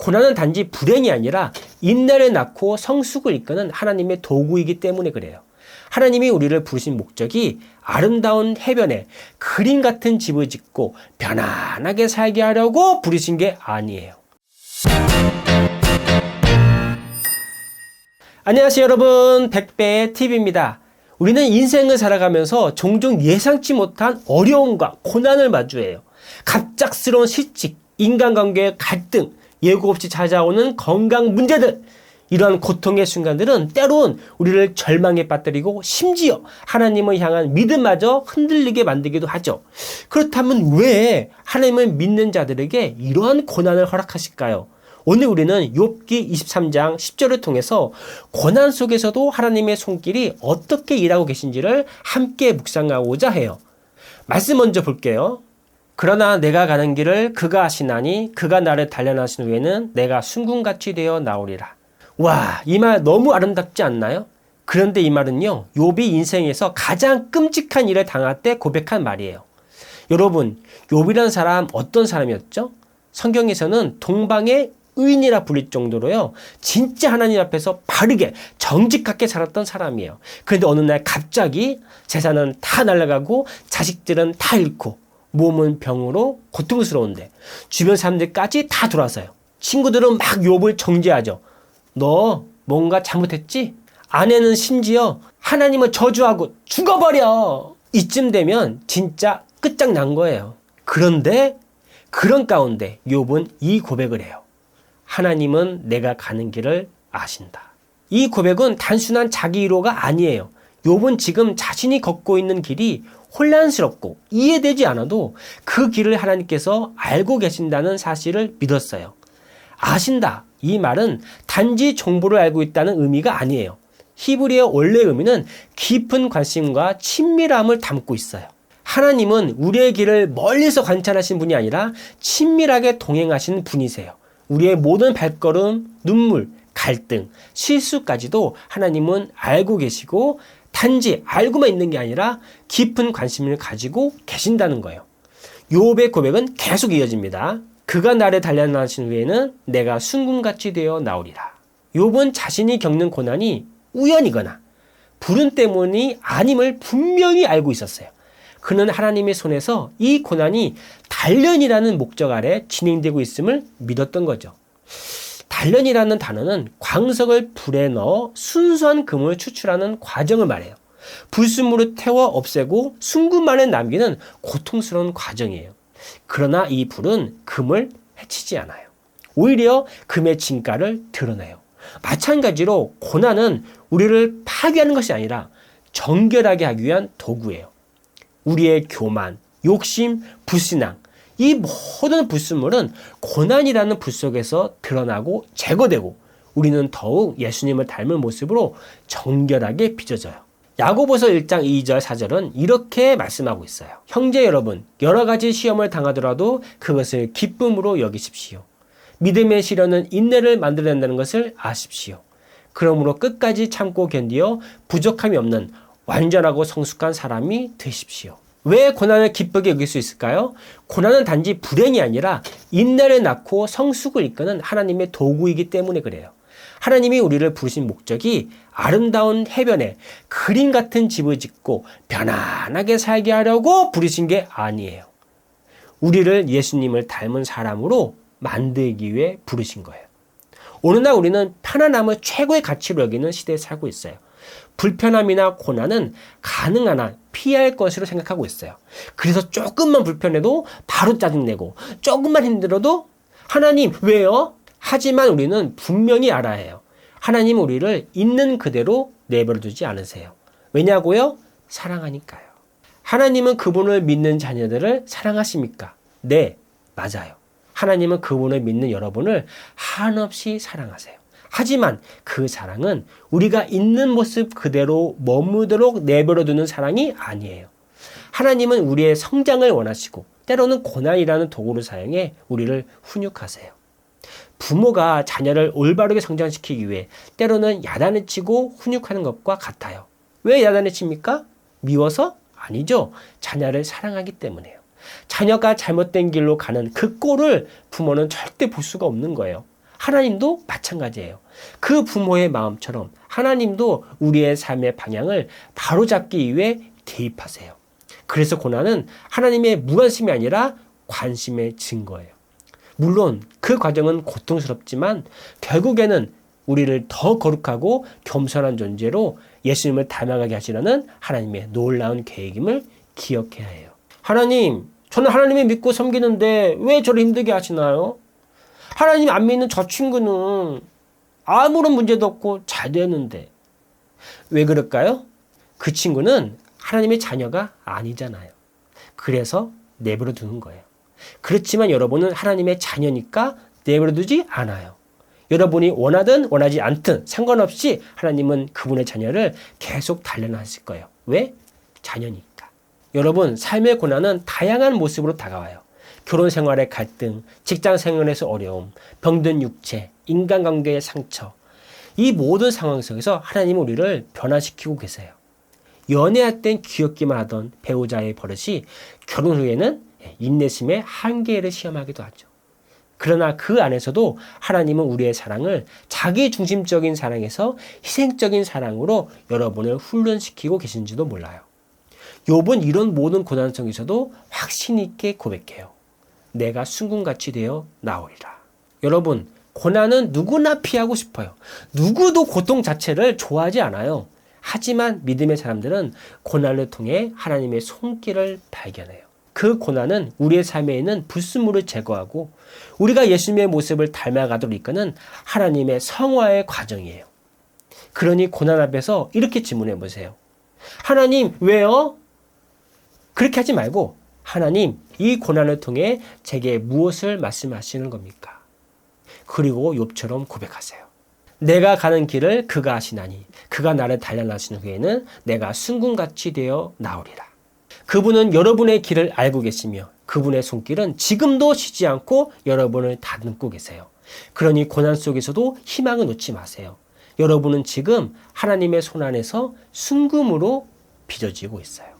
고난은 단지 불행이 아니라 인내를 낳고 성숙을 이끄는 하나님의 도구이기 때문에 그래요. 하나님이 우리를 부르신 목적이 아름다운 해변에 그림 같은 집을 짓고 편안하게 살게 하려고 부르신 게 아니에요. 안녕하세요 여러분, 백배의 TV입니다. 우리는 인생을 살아가면서 종종 예상치 못한 어려움과 고난을 마주해요. 갑작스러운 실직, 인간관계의 갈등, 예고 없이 찾아오는 건강 문제들, 이러한 고통의 순간들은 때론 우리를 절망에 빠뜨리고 심지어 하나님을 향한 믿음마저 흔들리게 만들기도 하죠. 그렇다면 왜 하나님을 믿는 자들에게 이러한 고난을 허락하실까요? 오늘 우리는 욥기 23장 10절을 통해서 고난 속에서도 하나님의 손길이 어떻게 일하고 계신지를 함께 묵상하고자 해요. 말씀 먼저 볼게요. 그러나 내가 가는 길을 그가 아시나니 그가 나를 단련하신 후에는 내가 순금같이 되어 나오리라. 와, 이 말 너무 아름답지 않나요? 그런데 이 말은요, 욥이 인생에서 가장 끔찍한 일을 당할 때 고백한 말이에요. 여러분, 욥이란 사람 어떤 사람이었죠? 성경에서는 동방의 의인이라 불릴 정도로요, 진짜 하나님 앞에서 바르게 정직하게 살았던 사람이에요. 그런데 어느 날 갑자기 재산은 다 날아가고 자식들은 다 잃고 몸은 병으로 고통스러운데 주변 사람들까지 다 돌아서요. 친구들은 막 욥을 정죄하죠. 너 뭔가 잘못했지? 아내는 심지어 하나님을 저주하고 죽어버려! 이쯤 되면 진짜 끝장난 거예요. 그런데 그런 가운데 욥은 이 고백을 해요. 하나님은 내가 가는 길을 아신다. 이 고백은 단순한 자기 위로가 아니에요. 욥은 지금 자신이 걷고 있는 길이 혼란스럽고 이해되지 않아도 그 길을 하나님께서 알고 계신다는 사실을 믿었어요. 아신다. 이 말은 단지 정보를 알고 있다는 의미가 아니에요. 히브리어 원래 의미는 깊은 관심과 친밀함을 담고 있어요. 하나님은 우리의 길을 멀리서 관찰하신 분이 아니라 친밀하게 동행하시는 분이세요. 우리의 모든 발걸음, 눈물, 갈등, 실수까지도 하나님은 알고 계시고 단지 알고만 있는 게 아니라 깊은 관심을 가지고 계신다는 거예요. 욥의 고백은 계속 이어집니다. 그가 나를 단련하신 후에는 내가 순금같이 되어 나오리라. 욥은 자신이 겪는 고난이 우연이거나 불운 때문이 아님을 분명히 알고 있었어요. 그는 하나님의 손에서 이 고난이 단련이라는 목적 아래 진행되고 있음을 믿었던 거죠. 단련이라는 단어는 광석을 불에 넣어 순수한 금을 추출하는 과정을 말해요. 불순물을 태워 없애고 순금만을 남기는 고통스러운 과정이에요. 그러나 이 불은 금을 해치지 않아요. 오히려 금의 진가를 드러내요. 마찬가지로 고난은 우리를 파괴하는 것이 아니라 정결하게 하기 위한 도구예요. 우리의 교만, 욕심, 불신앙, 이 모든 불순물은 고난이라는 불 속에서 드러나고 제거되고 우리는 더욱 예수님을 닮은 모습으로 정결하게 빚어져요. 야고보서 1장 2절 4절은 이렇게 말씀하고 있어요. 형제 여러분, 여러 가지 시험을 당하더라도 그것을 기쁨으로 여기십시오. 믿음의 시련은 인내를 만들어낸다는 것을 아십시오. 그러므로 끝까지 참고 견디어 부족함이 없는 완전하고 성숙한 사람이 되십시오. 왜 고난을 기쁘게 여길 수 있을까요? 고난은 단지 불행이 아니라 인내를 낳고 성숙을 이끄는 하나님의 도구이기 때문에 그래요. 하나님이 우리를 부르신 목적이 아름다운 해변에 그림 같은 집을 짓고 편안하게 살게 하려고 부르신 게 아니에요. 우리를 예수님을 닮은 사람으로 만들기 위해 부르신 거예요. 오늘날 우리는 편안함을 최고의 가치로 여기는 시대에 살고 있어요. 불편함이나 고난은 가능한 한 피할 것으로 생각하고 있어요. 그래서 조금만 불편해도 바로 짜증내고 조금만 힘들어도 하나님 왜요? 하지만 우리는 분명히 알아야 해요. 하나님은 우리를 있는 그대로 내버려두지 않으세요. 왜냐고요? 사랑하니까요. 하나님은 그분을 믿는 자녀들을 사랑하십니까? 네, 맞아요. 하나님은 그분을 믿는 여러분을 한없이 사랑하세요. 하지만 그 사랑은 우리가 있는 모습 그대로 머무도록 내버려두는 사랑이 아니에요. 하나님은 우리의 성장을 원하시고 때로는 고난이라는 도구를 사용해 우리를 훈육하세요. 부모가 자녀를 올바르게 성장시키기 위해 때로는 야단을 치고 훈육하는 것과 같아요. 왜 야단을 칩니까? 미워서? 아니죠. 자녀를 사랑하기 때문에요. 자녀가 잘못된 길로 가는 그 꼴을 부모는 절대 볼 수가 없는 거예요. 하나님도 마찬가지예요. 그 부모의 마음처럼 하나님도 우리의 삶의 방향을 바로잡기 위해 개입하세요. 그래서 고난은 하나님의 무관심이 아니라 관심의 증거예요. 물론 그 과정은 고통스럽지만 결국에는 우리를 더 거룩하고 겸손한 존재로 예수님을 닮아가게 하시려는 하나님의 놀라운 계획임을 기억해야 해요. 하나님, 저는 하나님을 믿고 섬기는데 왜 저를 힘들게 하시나요? 하나님 안 믿는 저 친구는 아무런 문제도 없고 잘 되는데 왜 그럴까요? 그 친구는 하나님의 자녀가 아니잖아요. 그래서 내버려 두는 거예요. 그렇지만 여러분은 하나님의 자녀니까 내버려 두지 않아요. 여러분이 원하든 원하지 않든 상관없이 하나님은 그분의 자녀를 계속 단련하실 거예요. 왜? 자녀니까. 여러분, 삶의 고난은 다양한 모습으로 다가와요. 결혼 생활의 갈등, 직장 생활에서 어려움, 병든 육체, 인간관계의 상처. 이 모든 상황 속에서 하나님은 우리를 변화시키고 계세요. 연애할 땐 귀엽기만 하던 배우자의 버릇이 결혼 후에는 인내심의 한계를 시험하기도 하죠. 그러나 그 안에서도 하나님은 우리의 사랑을 자기 중심적인 사랑에서 희생적인 사랑으로 여러분을 훈련시키고 계신지도 몰라요. 욥은 이런 모든 고난 속에서도 확신 있게 고백해요. 내가 순금같이 되어 나오리라. 여러분, 고난은 누구나 피하고 싶어요. 누구도 고통 자체를 좋아하지 않아요. 하지만 믿음의 사람들은 고난을 통해 하나님의 손길을 발견해요. 그 고난은 우리의 삶에 있는 불순물을 제거하고 우리가 예수님의 모습을 닮아가도록 이끄는 하나님의 성화의 과정이에요. 그러니 고난 앞에서 이렇게 질문해 보세요. 하나님, 왜요? 그렇게 하지 말고 하나님, 이 고난을 통해 제게 무엇을 말씀하시는 겁니까? 그리고 욥처럼 고백하세요. 내가 가는 길을 그가 아시나니 그가 나를 단련하신 후에는 내가 순금같이 되어 나오리라. 그분은 여러분의 길을 알고 계시며 그분의 손길은 지금도 쉬지 않고 여러분을 다듬고 계세요. 그러니 고난 속에서도 희망을 놓지 마세요. 여러분은 지금 하나님의 손 안에서 순금으로 빚어지고 있어요.